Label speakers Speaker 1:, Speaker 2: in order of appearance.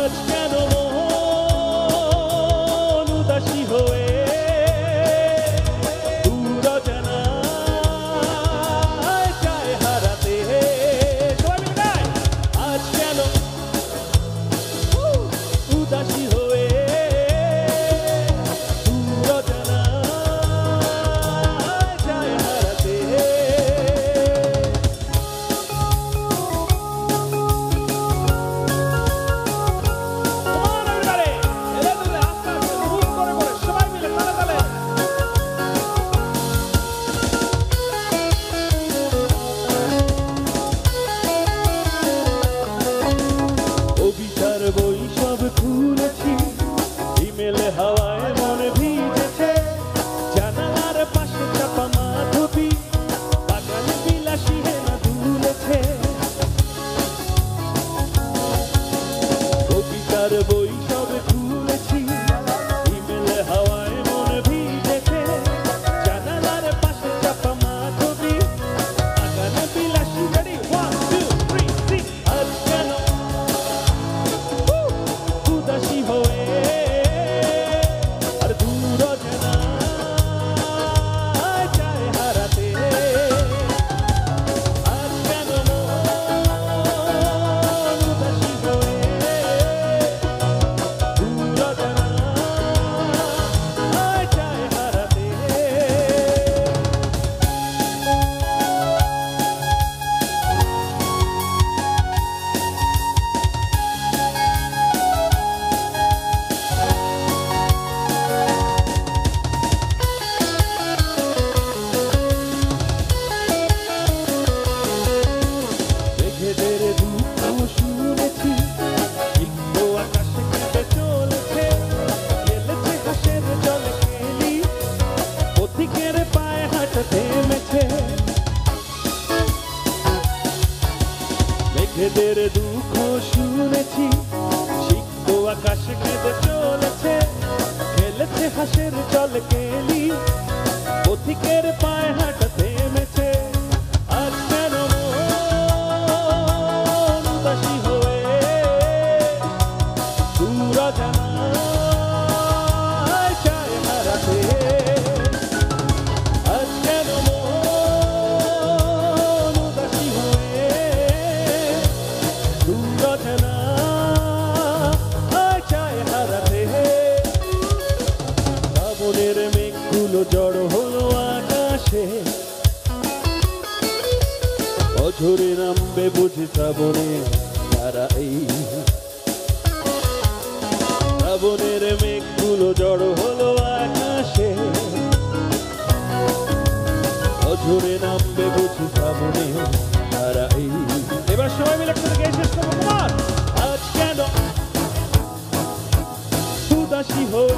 Speaker 1: আজ কেন মন উদাসী হয়ে দূর অজানায় চায় হারাতে। আজ কেন উদাসী হয়ে দূর অজানায় চায় হারাতে। কবিতার বই সব খুলেছি, ইমেল হাওয়ায় মনে ভিজেছে, জানালার পাশে চাপা মাধবী বাগানে বিলাসী হেনা দুলেছে। কবিতার বই সব খুলেছি, ইমেল হাওয়ায় মনে ভিজেছে, জানালার পাশে চাপা মাধবী বাগানে বিলাসী। Ready 1 2 3 sing। আজ কেন উদাসী হয়ে আর দূর অজানায় চায় হারাতে। আজ কেন মন উদাসী হয়ে দূর অজানায় চায় হারাতে। মেঘেদের দুঃখ শুনেছি, সিংহ আকাশে কেঁপে চলেছে, খেলেছে হাসের জলে কেলি, পথিকের পায়ে হাঁটা থেমেছে। মেঘেদের দুঃখ শুনেছি, সিংহ আকাশে কেঁপে চলেছে, খেলেছে হাসের জলে কেলি, পথিকের পায়ে হাঁটা থেমেছে। আজ কেন মন উদাসী হয়ে দূর অজানায় চায় হারাতে। আজ কেন মন উদাসী হয়ে দূর অজানায় চায় হারাতে। শ্রাবণের মেঘগুলো জড়ো হলো আকাশে, অঝরে নামবে বুঝি শ্রাবণে তারা। এই শ্রাবণের মেঘগুলো জড়ো হলো আকাশে, অঝরে নামবে বুঝি শ্রাবণে তারা। এই এবার সবাই মিলে একসাথে গেয়ে শেষ করবো। কুমার আজ কেন উদাসী হয়ে